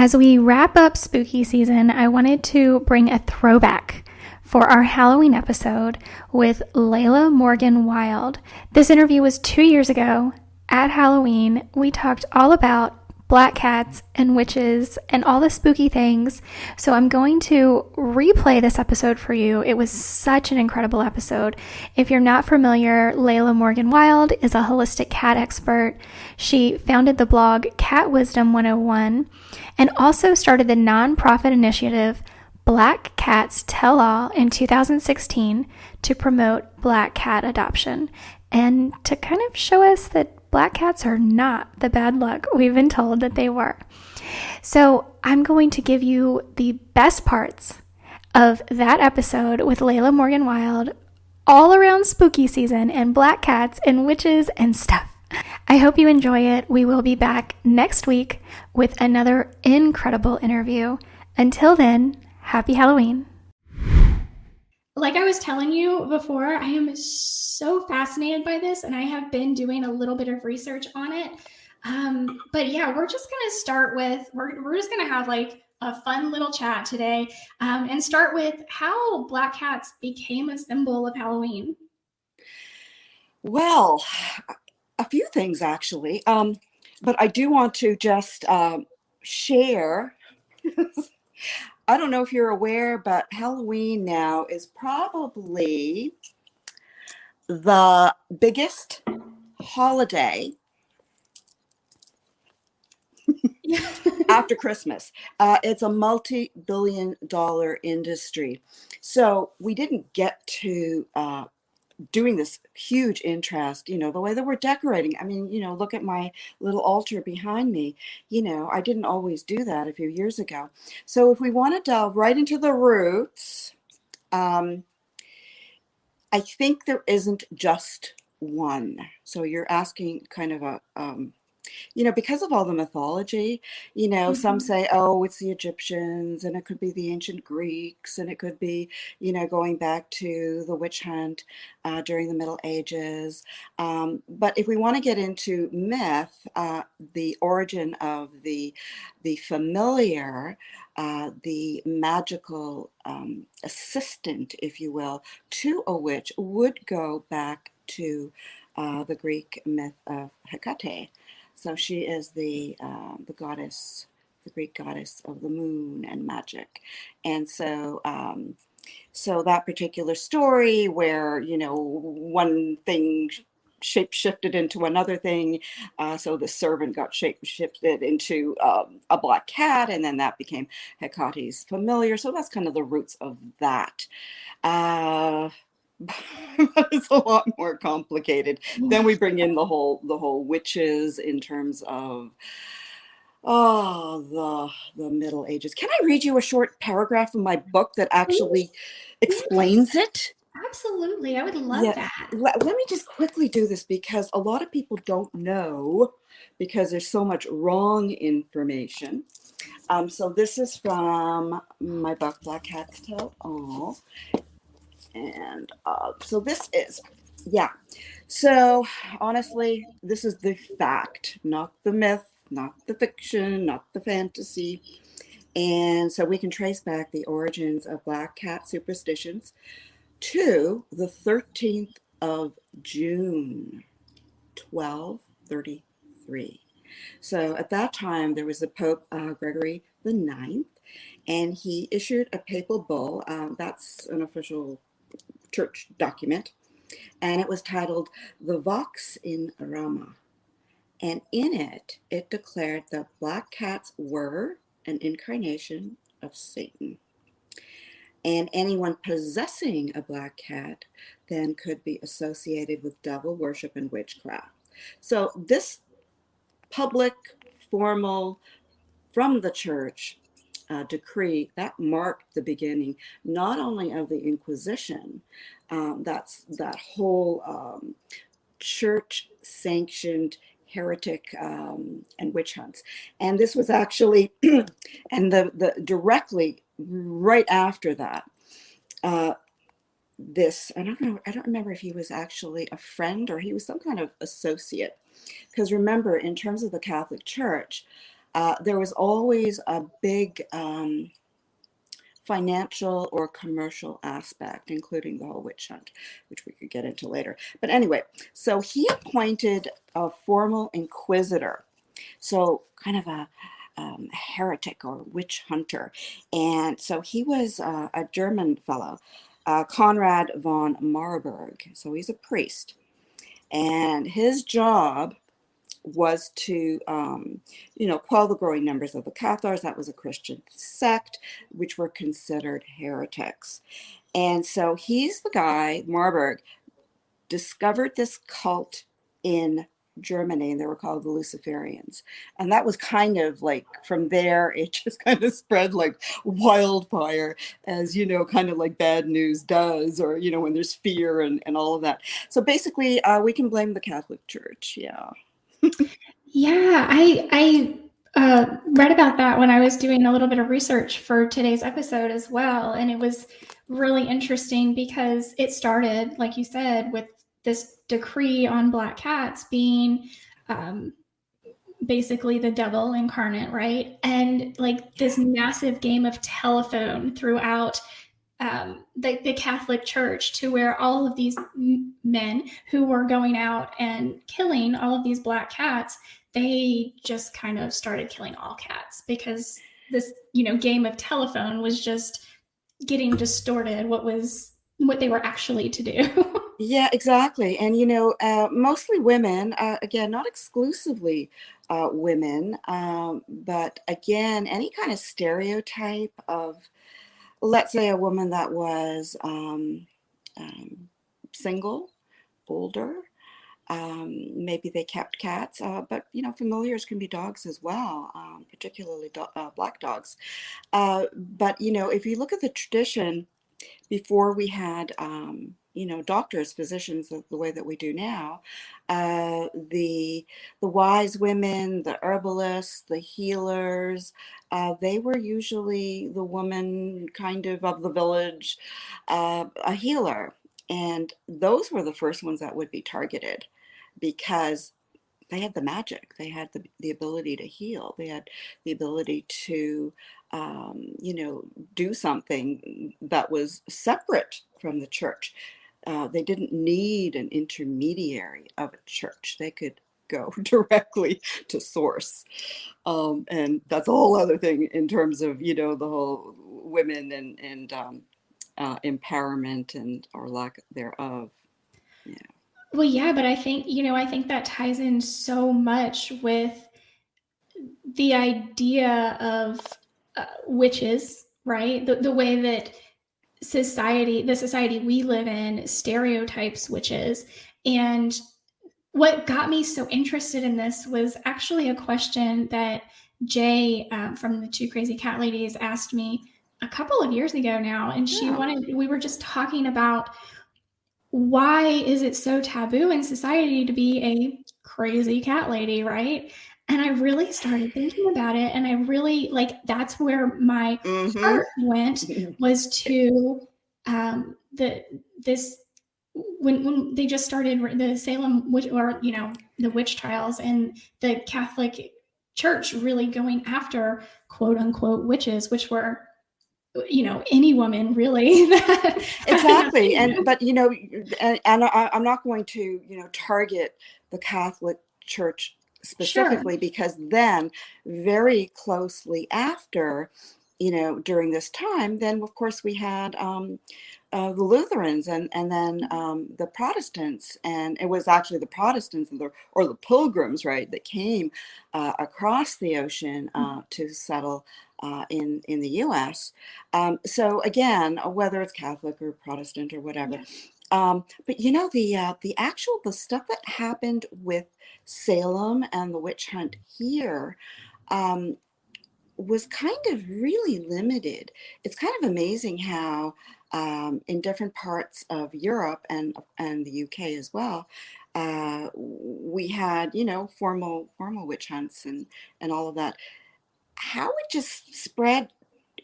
As we wrap up spooky season, I wanted to bring a throwback for our Halloween episode with Layla Morgan Wilde. This interview was 2 years ago at Halloween. We talked all about black cats and witches and all the spooky things. So I'm going to replay this episode for you. It was such an incredible episode. If you're not familiar, Layla Morgan Wilde is a holistic cat expert. She founded the blog Cat Wisdom 101 and also started the nonprofit initiative Black Cats Tell All in 2016 to promote black cat adoption and to kind of show us that black cats are not the bad luck we've been told that they were. So I'm going to give you the best parts of that episode with Layla Morgan Wilde all around spooky season and black cats and witches and stuff. I hope you enjoy it. We will be back next week with another incredible interview. Until then, happy Halloween. Like I was telling you before, I am so fascinated by this, and I have been doing a little bit of research on it. But yeah, we're just going to start with, we're just going to have like a fun little chat today and start with how black cats became a symbol of Halloween. Well, a few things actually, but I do want to just share. I don't know if you're aware, but Halloween now is probably the biggest holiday after Christmas. It's a multi-billion-dollar industry. So we didn't get to doing this huge interest, the way that we're decorating. I mean, look at my little altar behind me. I didn't always do that a few years ago. So if we want to delve right into the roots, I think there isn't just one. So you're asking kind of a, because of all the mythology, some say, oh, it's the Egyptians, and it could be the ancient Greeks, and it could be, going back to the witch hunt during the Middle Ages. But if we want to get into myth, the origin of the familiar, the magical assistant, if you will, to a witch would go back to the Greek myth of Hecate. So she is the goddess, the Greek goddess of the moon and magic. And so so that particular story where, one thing shape-shifted into another thing, so the servant got shape-shifted into a black cat, and then that became Hecate's familiar. So that's kind of the roots of that. But it's a lot more complicated. Then we bring in the whole witches in terms of the Middle Ages. Can I read you a short paragraph from my book that actually explains it? Absolutely, I would love that. Let me just quickly do this because a lot of people don't know because there's so much wrong information. So this is from my book, Black Cats Tell All. And so this is, so honestly, this is the fact, not the myth, not the fiction, not the fantasy. And so we can trace back the origins of black cat superstitions to the 13th of June, 1233. So at that time, there was the Pope Gregory the Ninth, and he issued a papal bull. That's an official church document, and it was titled the Vox in Rama, and in it declared that black cats were an incarnation of Satan, and anyone possessing a black cat then could be associated with devil worship and witchcraft. So this public, formal, from the church decree that marked the beginning not only of the Inquisition, that's that whole church sanctioned heretic and witch hunts, and this was actually and the directly right after that, this, I don't remember if he was actually a friend or he was some kind of associate, because remember, in terms of the Catholic Church, there was always a big financial or commercial aspect, including the whole witch hunt, which we could get into later. But anyway, so he appointed a formal inquisitor, so kind of a heretic or witch hunter. And so he was a German fellow, Konrad von Marburg. So he's a priest. And his job was to, quell the growing numbers of the Cathars. That was a Christian sect, which were considered heretics. And so he's the guy, Marburg, discovered this cult in Germany, and they were called the Luciferians. And that was kind of like, from there, it just kind of spread like wildfire, as kind of like bad news does, or when there's fear and all of that. So basically, we can blame the Catholic Church. Yeah. Yeah, I read about that when I was doing a little bit of research for today's episode as well. And it was really interesting because it started, like you said, with this decree on black cats being basically the devil incarnate, right? And like this massive game of telephone throughout the Catholic Church, to where all of these men who were going out and killing all of these black cats, they just kind of started killing all cats because this, game of telephone was just getting distorted what they were actually to do. Yeah, exactly. And, mostly women, again, not exclusively women, but again, any kind of stereotype of, let's say, a woman that was single, older, maybe they kept cats, but, familiars can be dogs as well, particularly black dogs. But, if you look at the tradition, before we had, doctors, physicians, the way that we do now, the wise women, the herbalists, the healers, they were usually the woman kind of the village, a healer. And those were the first ones that would be targeted because they had the magic. They had the ability to heal. They had the ability to, do something that was separate from the church. They didn't need an intermediary of a church. They could go directly to source. And that's a whole other thing in terms of, the whole women and empowerment and or lack thereof. Yeah. Well, yeah, but I think that ties in so much with the idea of witches, right? The way that the society we live in, stereotypes witches. And what got me so interested in this was actually a question that Jay from the Two Crazy Cat Ladies asked me a couple of years ago now. And we were just talking about, why is it so taboo in society to be a crazy cat lady, right? And I really started thinking about it, and I really, like, that's where my heart went, was to this when they just started the Salem witch, or the witch trials, and the Catholic Church really going after quote unquote witches, which were any woman really. Exactly. But I'm not going to target the Catholic Church specifically, sure, because then very closely after, during this time, then of course we had the Lutherans and then the Protestants, and it was actually the Protestants or the Pilgrims, right, that came across the ocean to settle in the U.S. So again, whether it's Catholic or Protestant or whatever, but the stuff that happened with Salem and the witch hunt here was kind of really limited. It's kind of amazing how in different parts of Europe and the UK as well, we had formal witch hunts and all of that. How it just spread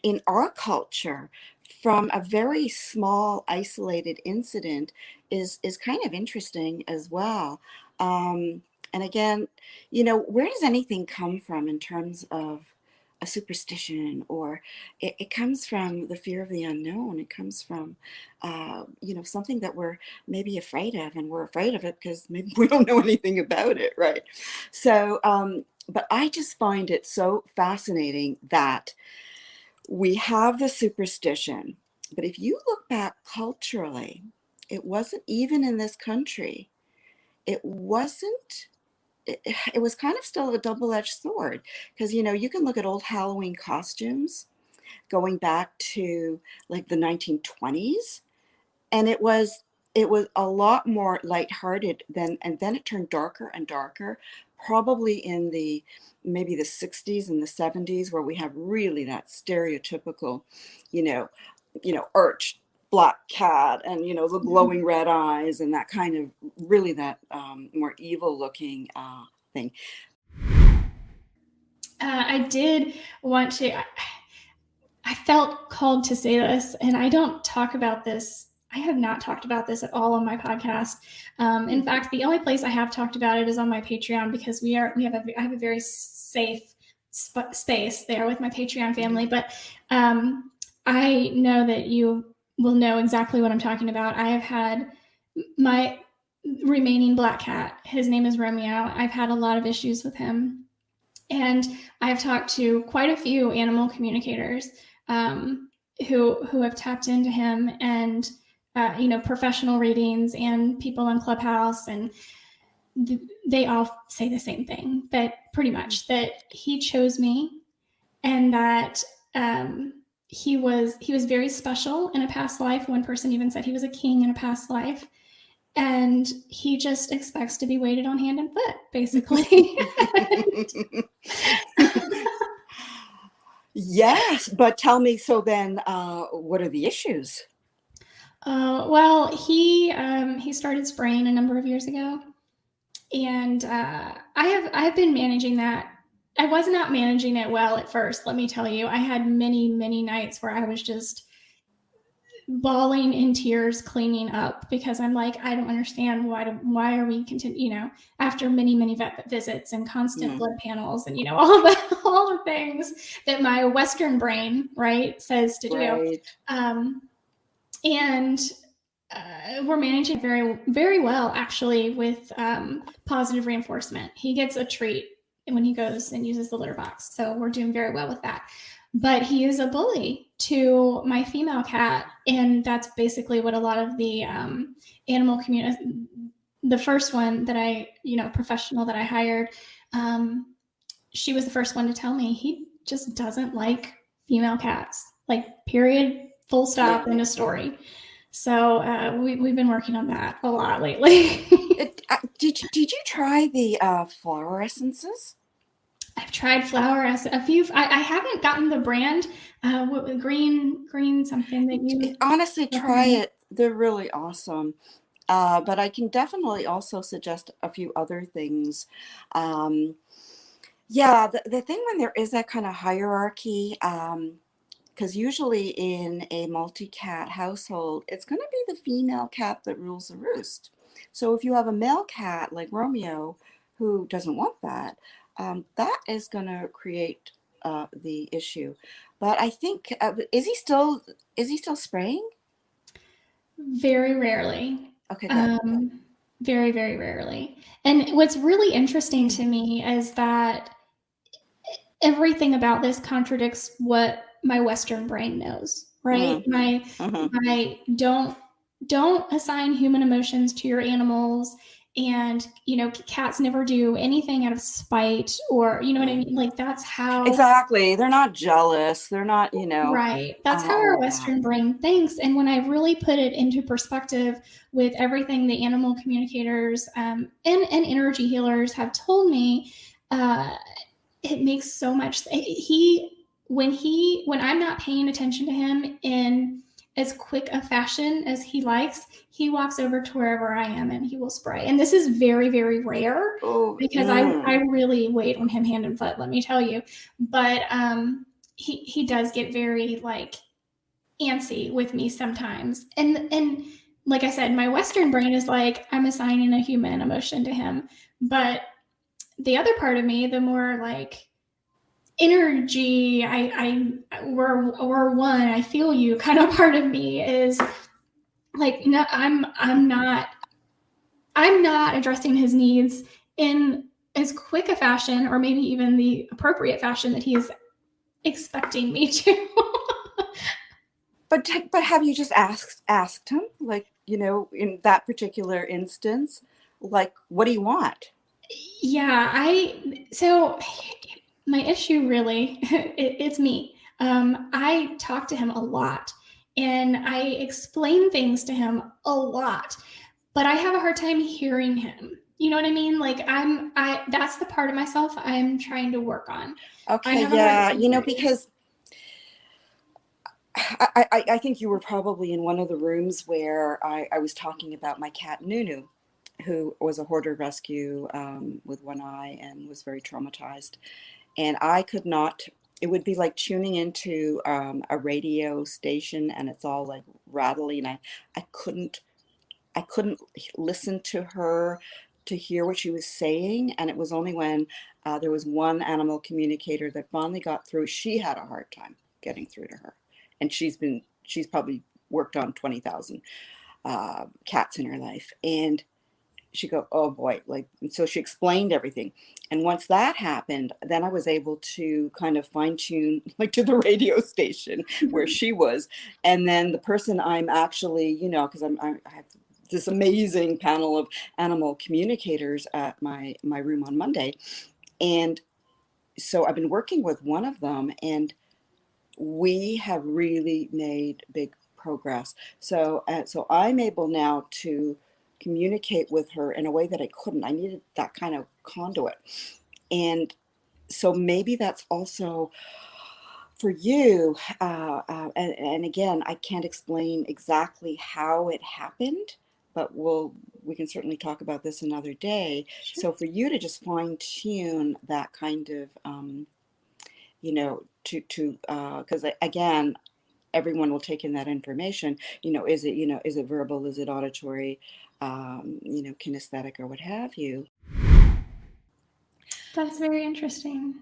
in our culture from a very small isolated incident is kind of interesting as well. And again, where does anything come from in terms of a superstition? Or it comes from the fear of the unknown. It comes from, something that we're maybe afraid of, and we're afraid of it because maybe we don't know anything about it, right? So, but I just find it so fascinating that we have the superstition. But if you look back culturally, it wasn't even in this country. It wasn't it was kind of still a double-edged sword, because you can look at old Halloween costumes going back to like the 1920s, and it was a lot more lighthearted and then it turned darker and darker, probably in the maybe the 60s and the 70s, where we have really that stereotypical, you know arch black cat, and the glowing red eyes, and that kind of really that more evil looking thing. I did want to, I felt called to say this, and I don't talk about this. I have not talked about this at all on my podcast. In fact, the only place I have talked about it is on my Patreon, because I have a very safe space there with my Patreon family. But I know that you will know exactly what I'm talking about. I have had my remaining black cat. His name is Romeo. I've had a lot of issues with him. And I've talked to quite a few animal communicators who have tapped into him, and professional readings and people on Clubhouse, and they all say the same thing, that pretty much that he chose me, and that he was very special in a past life. One person even said he was a king in a past life. And he just expects to be waited on hand and foot, basically. Yes, but tell me, so then what are the issues? Well, he started spraying a number of years ago, and I've been managing that. I was not managing it well at first, let me tell you. I had many, many nights where I was just bawling in tears cleaning up, because I'm like, I don't understand why are we after many vet visits and constant blood panels and all the things that my Western brain, right, says to do. Right. And we're managing very, very well, actually, with positive reinforcement. He gets a treat when he goes and uses the litter box, so we're doing very well with that. But he is a bully to my female cat, and that's basically what a lot of the animal community, the first one that I, professional that I hired, she was the first one to tell me he just doesn't like female cats, like period, full stop, in a story. So we've been working on that a lot lately. Did you try the flower essences? I've tried flower essence, a few. I haven't gotten the brand, green something that you. Honestly, try it. They're really awesome. But I can definitely also suggest a few other things. Yeah, the thing when there is that kind of hierarchy, because usually in a multi-cat household, it's going to be the female cat that rules the roost. So if you have a male cat like Romeo who doesn't want that, that is going to create the issue. But I think is he still spraying? Very rarely. Okay, good. Very, very rarely. And what's really interesting to me is that everything about this contradicts what my Western brain knows, right? My don't assign human emotions to your animals. And, cats never do anything out of spite, or, you know what I mean? Like, that's how. Exactly. They're not jealous. They're not, Right. That's how our Western brain thinks. And when I really put it into perspective with everything the animal communicators and energy healers have told me, it makes so much. When I'm not paying attention to him in as quick a fashion as he likes, he walks over to wherever I am and he will spray. And this is very, very rare, because I really wait on him hand and foot, let me tell you. But he does get very antsy with me sometimes. And like I said, my Western brain is like, I'm assigning a human emotion to him. But the other part of me, the more like energy, we're one, I feel you kind of part of me is like, no, I'm not addressing his needs in as quick a fashion, or maybe even the appropriate fashion that he's expecting me to. But have you just asked him, like, in that particular instance, like, what do you want? Yeah, so my issue really, it's me. I talk to him a lot and I explain things to him a lot, but I have a hard time hearing him. You know what I mean? Like that's the part of myself I'm trying to work on. I Okay, have a hard yeah, time hearing. because I think you were probably in one of the rooms where I was talking about my cat Nunu, who was a hoarder rescue with one eye and was very traumatized. And I could not, it would be like tuning into a radio station and it's all like rattly, and I couldn't, I couldn't listen to her to hear what she was saying. And it was only when there was one animal communicator that finally got through. She had a hard time getting through to her. And she's probably worked on 20,000 cats in her life. And she go, oh boy, like, and so she explained everything. And once that happened, then I was able to kind of fine tune, like, to the radio station where she was. And then the person I'm actually, because I have this amazing panel of animal communicators at my room on Monday. And so I've been working with one of them, and we have really made big progress. So I'm able now to communicate with her in a way that I couldn't. I needed that kind of conduit. And so maybe that's also for you. And again, I can't explain exactly how it happened, but we can certainly talk about this another day. Sure. So for you to just fine tune that kind of, to because again, everyone will take in that information. Is it verbal, is it auditory, kinesthetic, or what have you. That's very interesting.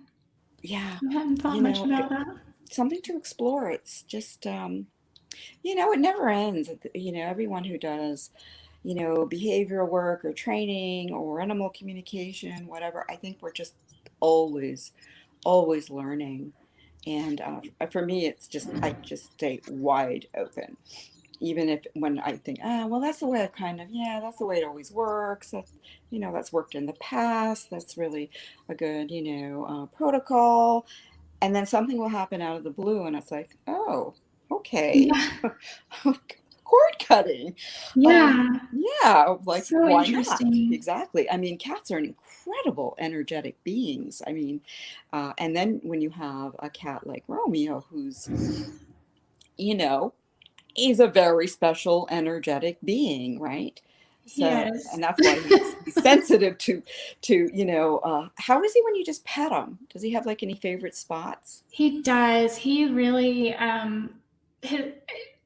Yeah, I hadn't thought you much know about it, that. something to explore. It's just it never ends. Everyone who does behavioral work or training or animal communication, whatever, I think we're just always always learning. And for me, it's just, I just stay wide open. Even if, when I think, well, that's the way I've kind of, yeah, that's the way it always works. That's worked in the past. That's really a good, protocol. And then something will happen out of the blue, and it's like, oh, okay. Yeah. Cord cutting. Yeah. Yeah, like, So why not? interesting. Exactly. I mean, cats are incredible energetic beings. I mean, and then when you have a cat like Romeo, who's, you know, he's a very special energetic being, right? He So, is. and that's why he's sensitive to how is he when you just pet him? Does he have like any favorite spots? He does. He really,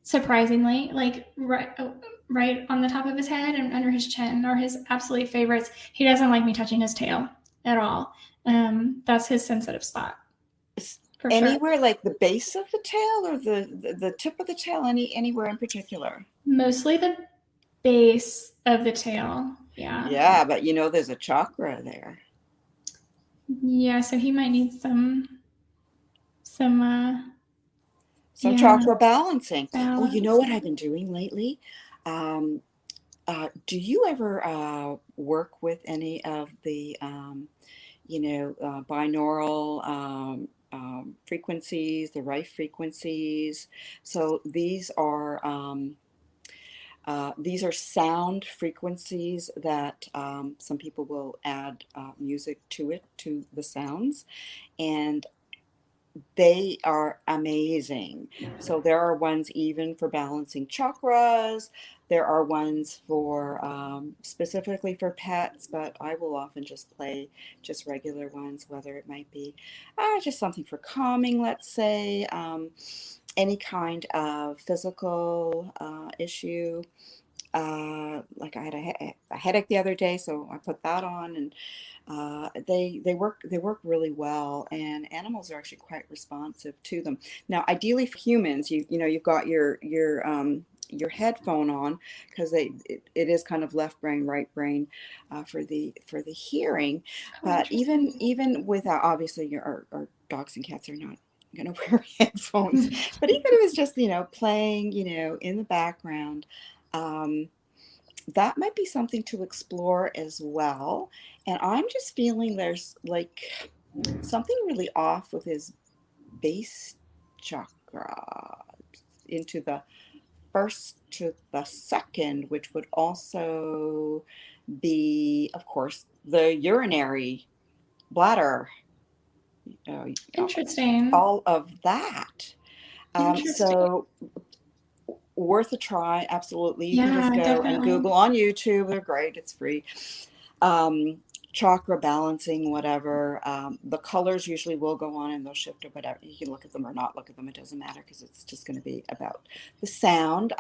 surprisingly, like right on the top of his head and under his chin are his absolute favorites. He doesn't like me touching his tail at all. That's his sensitive spot for sure. Anywhere, like the base of the tail or the tip of the tail, anywhere in particular? Mostly the base of the tail. Yeah. Yeah, but there's a chakra there. Yeah. So he might need some, Some yeah, chakra balancing. Oh, you know balance. what I've been doing lately? Um, do you ever work with any of the binaural frequencies, the Rife frequencies? So these are sound frequencies that some people will add music to it, to the sounds, and they are amazing. So there are ones even for balancing chakras. There are ones for specifically for pets, but I will often just play just regular ones, whether it might be just something for calming, let's say, any kind of physical issue. Like I had a headache the other day, so I put that on, and they work really well, and animals are actually quite responsive to them. Now, ideally for humans, you've got your headphone on, because it is kind of left brain, right brain, for the hearing. But even without, obviously, our dogs and cats are not going to wear headphones. But even if it's just playing in the background. That might be something to explore as well. And I'm just feeling there's like something really off with his base chakra into the first to the second, which would also be, of course, the urinary bladder, Interesting. all of that. Interesting. So worth a try. Absolutely. You can just Yeah, go and definitely. Google on YouTube. They're great. It's free. Chakra balancing, whatever. The colors usually will go on and they'll shift or whatever. You can look at them or not look at them. It doesn't matter, because it's just going to be about the sound.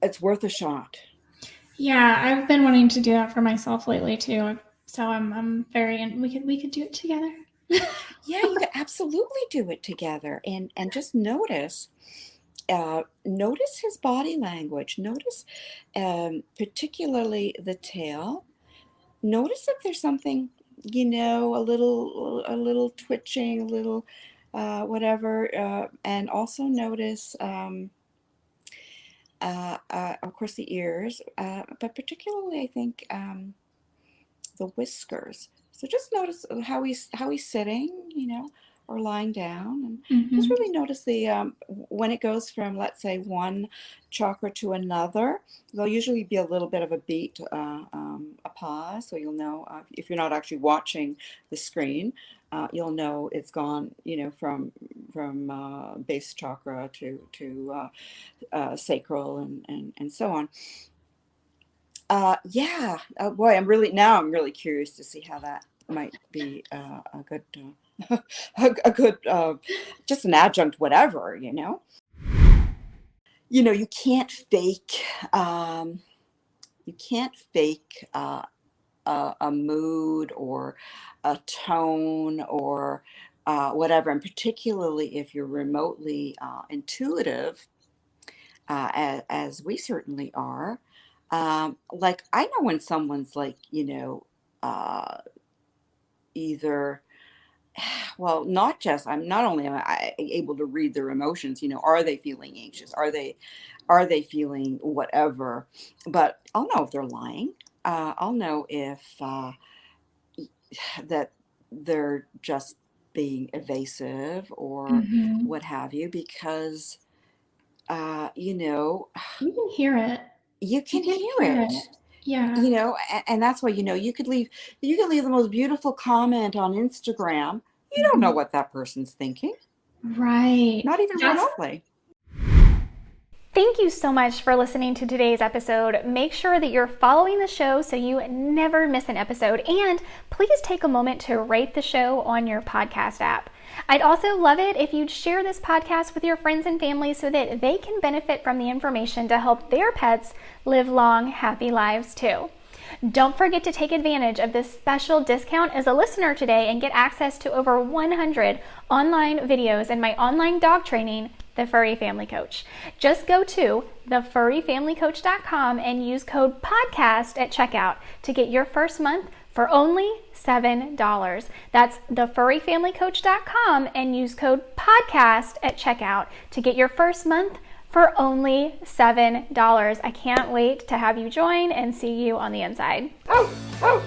It's worth a shot. Yeah, I've been wanting to do that for myself lately too. So I'm very, and we could do it together. Yeah, you can absolutely do it together, and just notice. Notice his body language. Notice, particularly the tail. Notice if there's something, a little twitching, a little whatever, and also notice, of course, the ears, but particularly, I think, the whiskers. So just notice how he's sitting, or lying down, and just really notice the when it goes from, let's say, one chakra to another. There'll usually be a little bit of a beat, a pause, so you'll know, if you're not actually watching the screen, you'll know it's gone, from base chakra to sacral, and so on. Yeah. Boy, I'm really curious to see how that might be a good, a good, just an adjunct, whatever. You can't fake, you can't fake a mood or a tone or whatever, and particularly if you're remotely intuitive, as we certainly are. Like, I know when someone's like, either, well, I'm not only am I able to read their emotions, are they feeling anxious? Are they feeling whatever? But I'll know if they're lying. I'll know if that they're just being evasive or what have you, because you know, You can hear it. you You can can hear hear it. it. Yeah. And that's why, you could leave the most beautiful comment on Instagram. You don't know what that person's thinking, Right. not even remotely. Thank you so much for listening to today's episode. Make sure that you're following the show so you never miss an episode. And please take a moment to rate the show on your podcast app. I'd also love it if you'd share this podcast with your friends and family so that they can benefit from the information to help their pets live long, happy lives too. Don't forget to take advantage of this special discount as a listener today and get access to over 100 online videos and my online dog training, The Furry Family Coach. Just go to thefurryfamilycoach.com and use code PODCAST at checkout to get your first month for only $7. That's thefurryfamilycoach.com and use code PODCAST at checkout to get your first month for only $7. I can't wait to have you join and see you on the inside. Oh, oh.